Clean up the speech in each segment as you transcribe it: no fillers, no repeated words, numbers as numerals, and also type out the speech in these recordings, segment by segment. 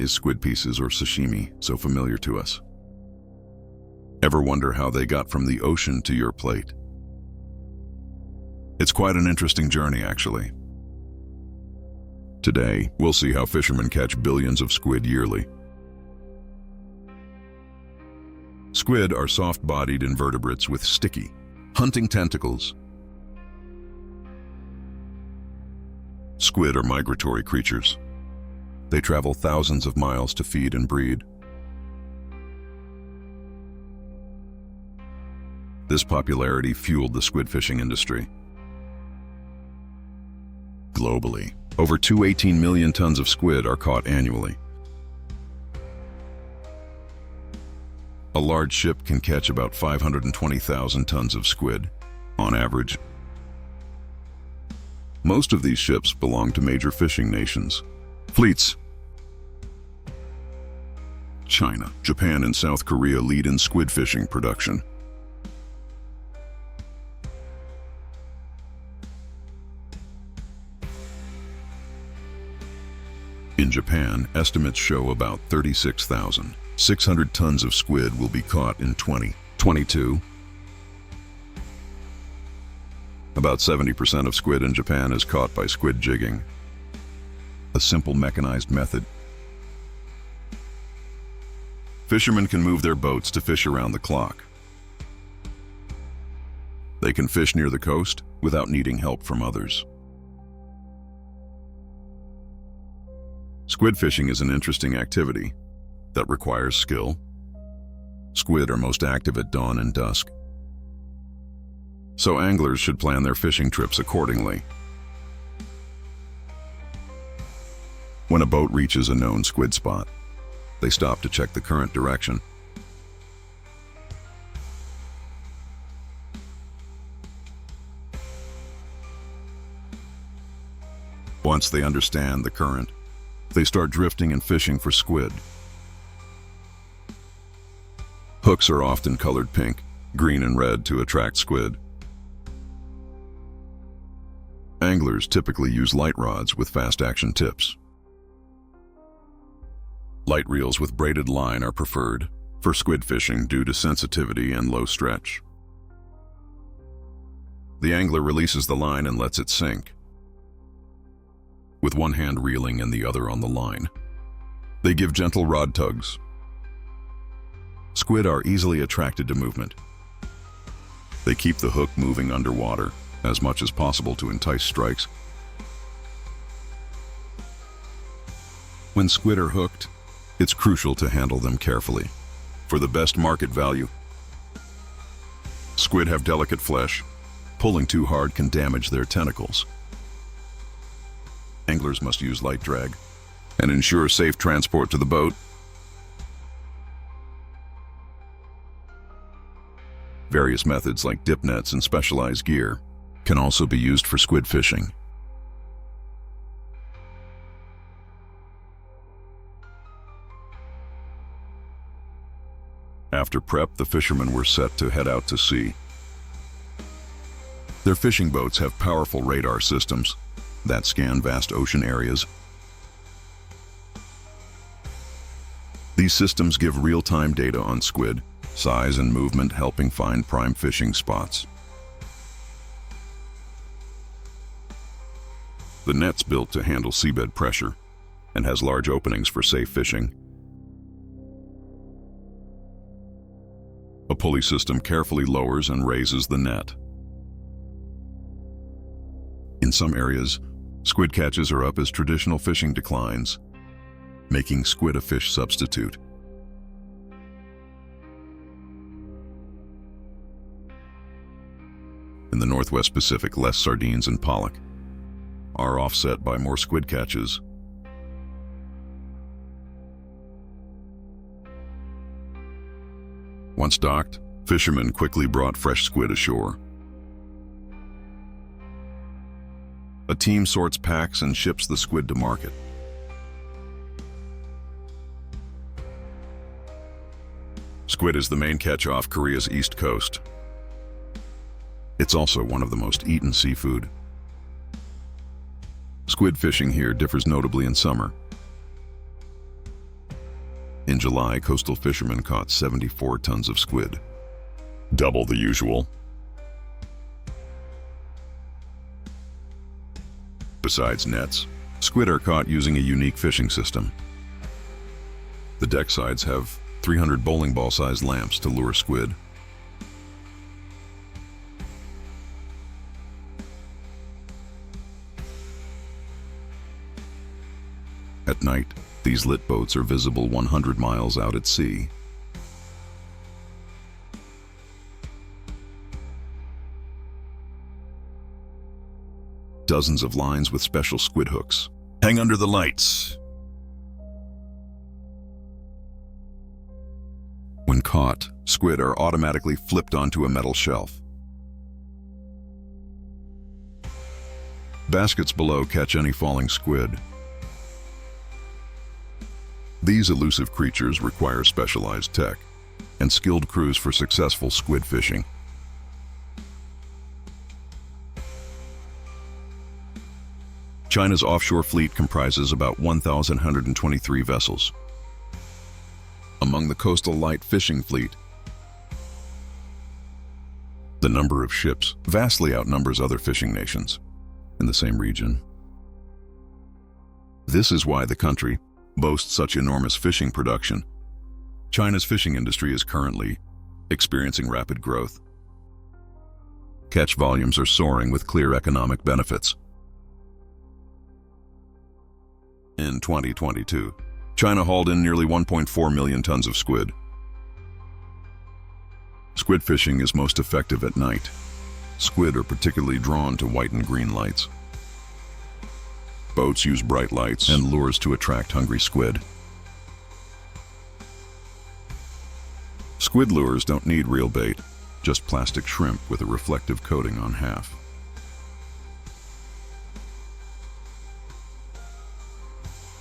is squid pieces or sashimi so familiar to us? Ever wonder how they got from the ocean to your plate? It's quite an interesting journey, actually. Today, we'll see how fishermen catch billions of squid yearly. Squid are soft-bodied invertebrates with sticky, hunting tentacles. Squid are migratory creatures. They travel thousands of miles to feed and breed. This popularity fueled the squid fishing industry. Globally, over 218 million tons of squid are caught annually. A large ship can catch about 520,000 tons of squid, on average. Most of these ships belong to major fishing nations. Fleets. China, Japan, and South Korea lead in squid fishing production. In Japan, estimates show about 36,600 tons of squid will be caught in 2022. About 70% of squid in Japan is caught by squid jigging, a simple mechanized method. Fishermen can move their boats to fish around the clock. They can fish near the coast without needing help from others. Squid fishing is an interesting activity that requires skill. Squid are most active at dawn and dusk, so anglers should plan their fishing trips accordingly. When a boat reaches a known squid spot, they stop to check the current direction. Once they understand the current, they start drifting and fishing for squid. Hooks are often colored pink, green, and red to attract squid. Anglers typically use light rods with fast-action tips. Light reels with braided line are preferred for squid fishing due to sensitivity and low stretch. The angler releases the line and lets it sink, with one hand reeling and the other on the line. They give gentle rod tugs. Squid are easily attracted to movement. They keep the hook moving underwater as much as possible to entice strikes. When squid are hooked, it's crucial to handle them carefully for the best market value. Squid have delicate flesh. Pulling too hard can damage their tentacles. Anglers must use light drag and ensure safe transport to the boat. Various methods like dip nets and specialized gear can also be used for squid fishing. After prep, the fishermen were set to head out to sea. Their fishing boats have powerful radar systems that scan vast ocean areas. These systems give real-time data on squid, size and movement, helping find prime fishing spots. The net's built to handle seabed pressure and has large openings for safe fishing. A pulley system carefully lowers and raises the net. In some areas, squid catches are up as traditional fishing declines, making squid a fish substitute. In the Northwest Pacific, less sardines and pollock are offset by more squid catches. Once docked, fishermen quickly brought fresh squid ashore. A team sorts packs and ships the squid to market. Squid is the main catch off Korea's east coast. It's also one of the most eaten seafood. Squid fishing here differs notably in summer. July, coastal fishermen caught 74 tons of squid, double the usual. Besides nets, squid are caught using a unique fishing system. The deck sides have 300 bowling ball-sized lamps to lure squid. At night, these lit boats are visible 100 miles out at sea. Dozens of lines with special squid hooks hang under the lights. When caught, squid are automatically flipped onto a metal shelf. Baskets below catch any falling squid. These elusive creatures require specialized tech and skilled crews for successful squid fishing. China's offshore fleet comprises about 1,123 vessels. Among the coastal light fishing fleet, the number of ships vastly outnumbers other fishing nations in the same region. This is why the country boasts such enormous fishing production. China's fishing industry is currently experiencing rapid growth. Catch volumes are soaring with clear economic benefits. In 2022, China hauled in nearly 1.4 million tons of squid. Squid fishing is most effective at night. Squid are particularly drawn to white and green lights. Boats use bright lights and lures to attract hungry squid. Squid lures don't need real bait, just plastic shrimp with a reflective coating on half.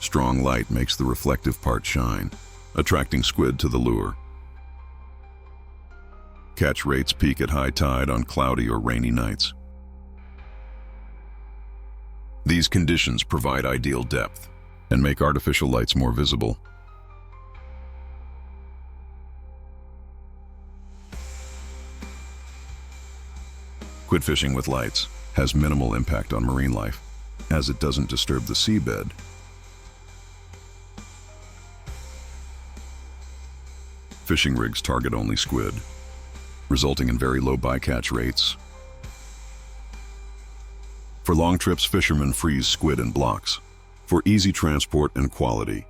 Strong light makes the reflective part shine, attracting squid to the lure. Catch rates peak at high tide on cloudy or rainy nights. These conditions provide ideal depth and make artificial lights more visible. Squid fishing with lights has minimal impact on marine life, as it doesn't disturb the seabed. Fishing rigs target only squid, resulting in very low bycatch rates. For long trips, fishermen freeze squid in blocks for easy transport and quality.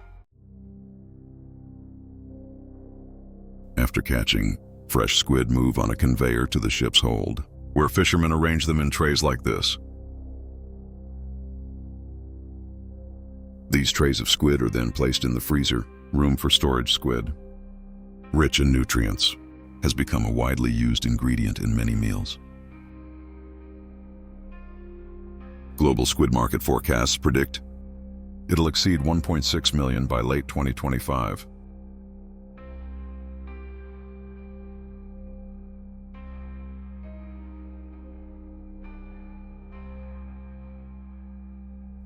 After catching, fresh squid move on a conveyor to the ship's hold, where fishermen arrange them in trays like this. These trays of squid are then placed in the freezer, room for storage squid. Rich in nutrients, has become a widely used ingredient in many meals. Global squid market forecasts predict it'll exceed 1.6 million by late 2025.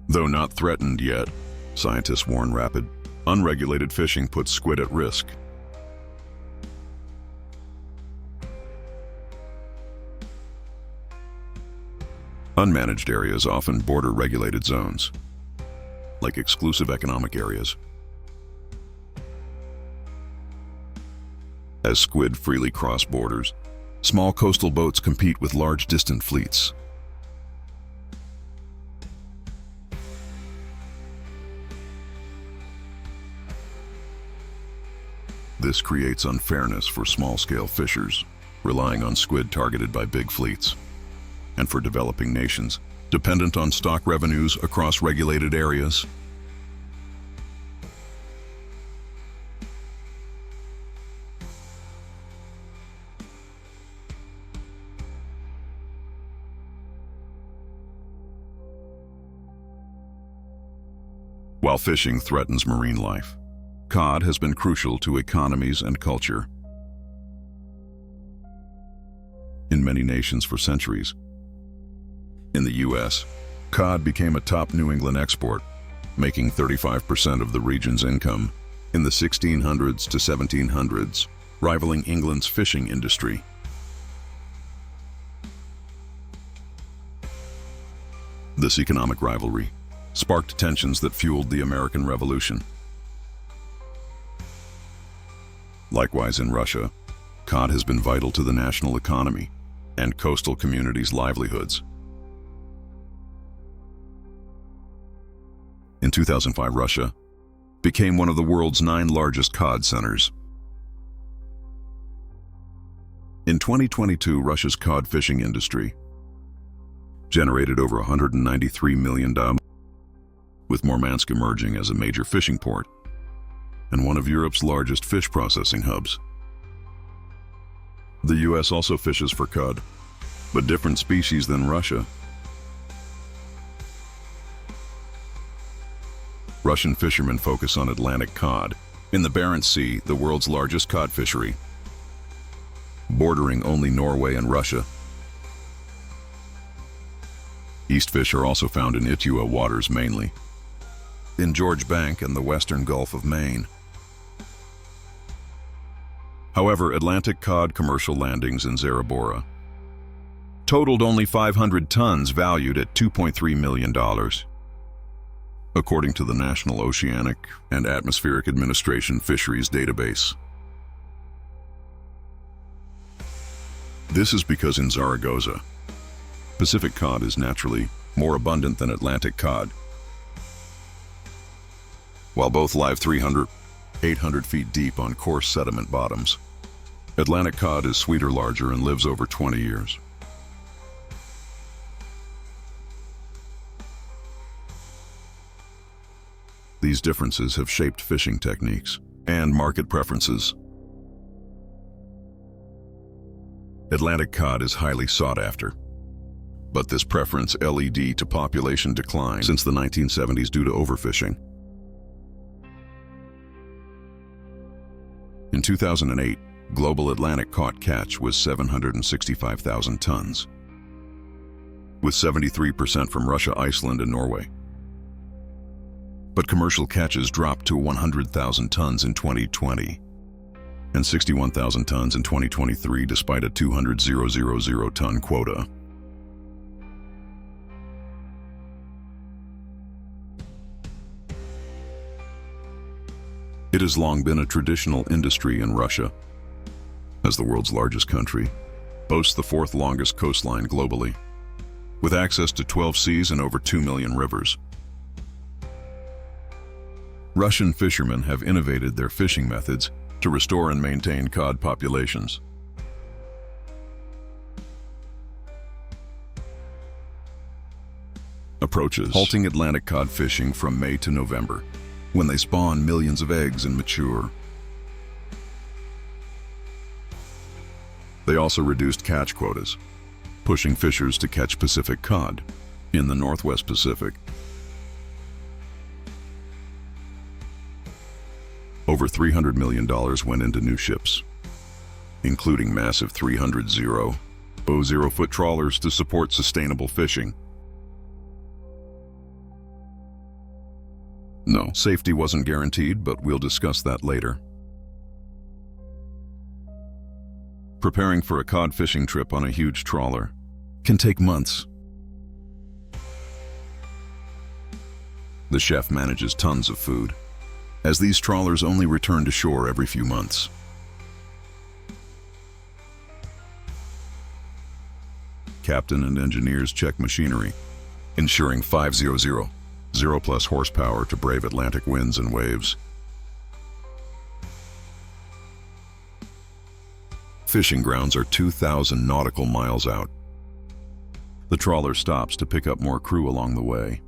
Though not threatened yet, scientists warn rapid, unregulated fishing puts squid at risk. Unmanaged areas often border regulated zones, like exclusive economic areas. As squid freely cross borders, small coastal boats compete with large distant fleets. This creates unfairness for small-scale fishers, relying on squid targeted by big fleets, and for developing nations, dependent on stock revenues across regulated areas. While fishing threatens marine life, cod has been crucial to economies and culture. In many nations for centuries. In the U.S., cod became a top New England export, making 35% of the region's income. in the 1600s to 1700s, rivaling England's fishing industry. This economic rivalry sparked tensions that fueled the American Revolution. Likewise, in Russia, cod has been vital to the national economy and coastal communities' livelihoods. In 2005, Russia became one of the world's 9 largest cod centers. In 2022, Russia's cod fishing industry generated over $193 million, with Murmansk emerging as a major fishing port and one of Europe's largest fish processing hubs. The U.S. also fishes for cod, but different species than Russia. Russian fishermen focus on Atlantic cod in the Barents Sea, the world's largest cod fishery, bordering only Norway and Russia. East fish are also found in Itua waters, mainly in George Bank and the western Gulf of Maine. However, Atlantic cod commercial landings in Zarabora totaled only 500 tons, valued at $2.3 million. According to the National Oceanic and Atmospheric Administration Fisheries Database. This is because in Zaragoza, Pacific cod is naturally more abundant than Atlantic cod. While both live 300, 800 feet deep on coarse sediment bottoms, Atlantic cod is sweeter, larger, and lives over 20 years. These differences have shaped fishing techniques and market preferences. Atlantic cod is highly sought after, but this preference led to population decline since the 1970s due to overfishing. In 2008, global Atlantic cod catch was 765,000 tons, with 73% from Russia, Iceland, and Norway. But commercial catches dropped to 100,000 tons in 2020 and 61,000 tons in 2023, despite a 200,000 ton quota. It has long been a traditional industry in Russia, as the world's largest country, boasts the 4th longest coastline globally, with access to 12 seas and over 2 million rivers. Russian fishermen have innovated their fishing methods to restore and maintain cod populations. Approaches halting Atlantic cod fishing from May to November, when they spawn millions of eggs and mature. They also reduced catch quotas, pushing fishers to catch Pacific cod in the Northwest Pacific. Over $300 million went into new ships, including massive 300,000-foot trawlers to support sustainable fishing. No, safety wasn't guaranteed, but we'll discuss that later. Preparing for a cod fishing trip on a huge trawler can take months. The chef manages tons of food, as these trawlers only return to shore every few months. Captain and engineers check machinery, ensuring 500 0+ horsepower to brave Atlantic winds and waves. Fishing grounds are 2,000 nautical miles out. The trawler stops to pick up more crew along the way.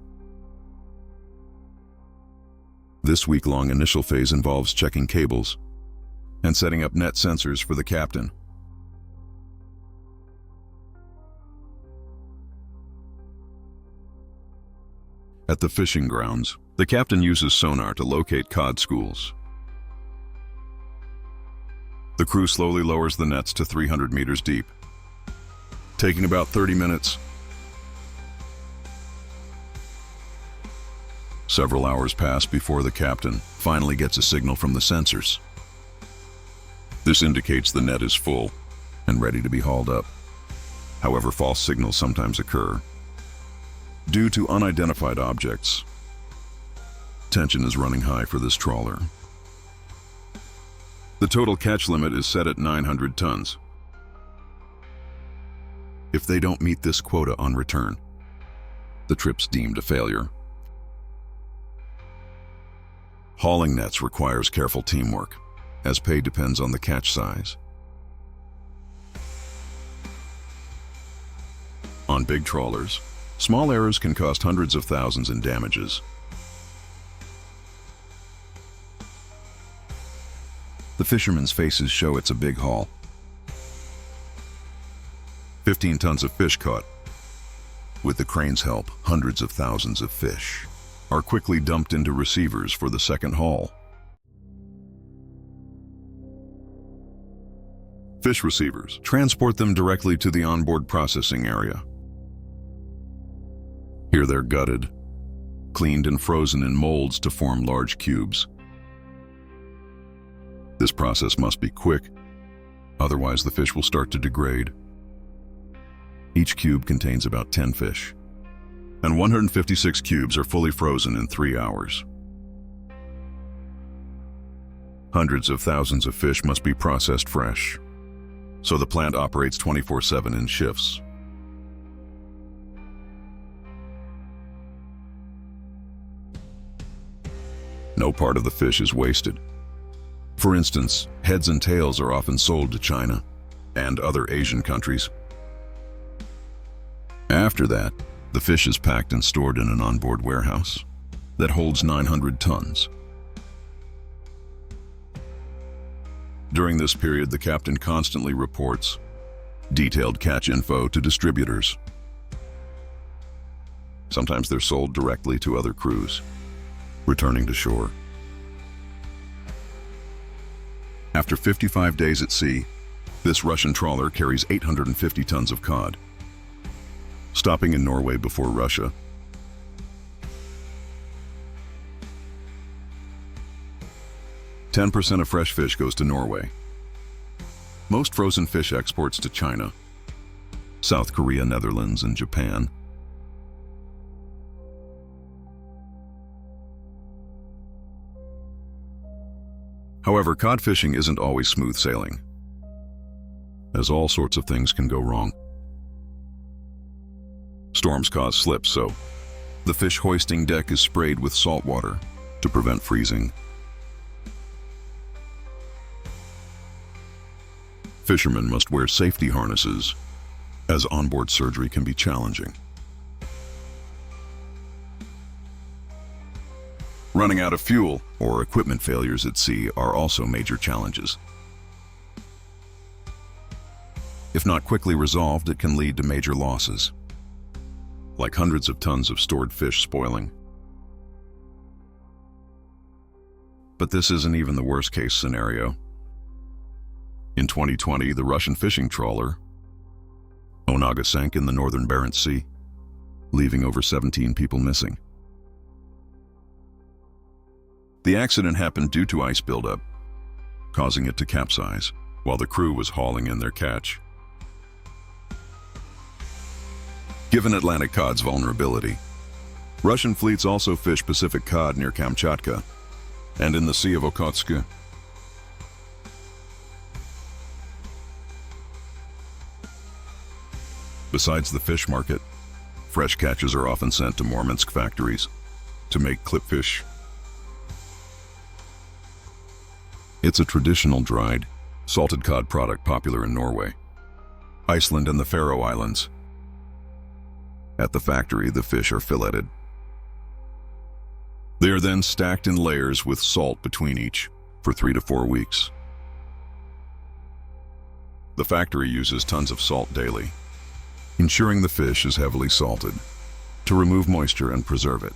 This week-long initial phase involves checking cables and setting up net sensors for the captain. At the fishing grounds, the captain uses sonar to locate cod schools. The crew slowly lowers the nets to 300 meters deep, taking about 30 minutes. Several hours pass before the captain finally gets a signal from the sensors. This indicates the net is full and ready to be hauled up. However, false signals sometimes occur due to unidentified objects. Tension is running high for this trawler. The total catch limit is set at 900 tons. If they don't meet this quota on return, the trip's deemed a failure. Hauling nets requires careful teamwork, as pay depends on the catch size. On big trawlers, small errors can cost hundreds of thousands in damages. The fishermen's faces show it's a big haul. 15 tons of fish caught. With the crane's help, hundreds of thousands of fish are quickly dumped into receivers for the second haul. Fish receivers transport them directly to the onboard processing area. Here they're gutted, cleaned and frozen in molds to form large cubes. This process must be quick, otherwise the fish will start to degrade. Each cube contains about 10 fish, and 156 cubes are fully frozen in 3 hours. Hundreds of thousands of fish must be processed fresh, so the plant operates 24/7 in shifts. No part of the fish is wasted. For instance, heads and tails are often sold to China and other Asian countries. After that, the fish is packed and stored in an onboard warehouse that holds 900 tons. During this period, the captain constantly reports detailed catch info to distributors. Sometimes they're sold directly to other crews, returning to shore. After 55 days at sea, this Russian trawler carries 850 tons of cod. Stopping in Norway before Russia, %10 of fresh fish goes to Norway. Most frozen fish exports to China, South Korea, Netherlands, and Japan. However, cod fishing isn't always smooth sailing, as all sorts of things can go wrong. Storms cause slips, so the fish hoisting deck is sprayed with salt water to prevent freezing. Fishermen must wear safety harnesses, as onboard surgery can be challenging. Running out of fuel or equipment failures at sea are also major challenges. If not quickly resolved, it can lead to major losses, like hundreds of tons of stored fish spoiling. But this isn't even the worst-case scenario. In 2020, the Russian fishing trawler Onaga sank in the northern Barents Sea, leaving over 17 people missing. The accident happened due to ice buildup, causing it to capsize while the crew was hauling in their catch. Given Atlantic cod's vulnerability, Russian fleets also fish Pacific cod near Kamchatka and in the Sea of Okhotsk. Besides the fish market, fresh catches are often sent to Murmansk factories to make clipfish. It's a traditional dried, salted cod product popular in Norway, Iceland, and the Faroe Islands. At the factory, the fish are filleted. They are then stacked in layers with salt between each for 3 to 4 weeks. The factory uses tons of salt daily, ensuring the fish is heavily salted to remove moisture and preserve it.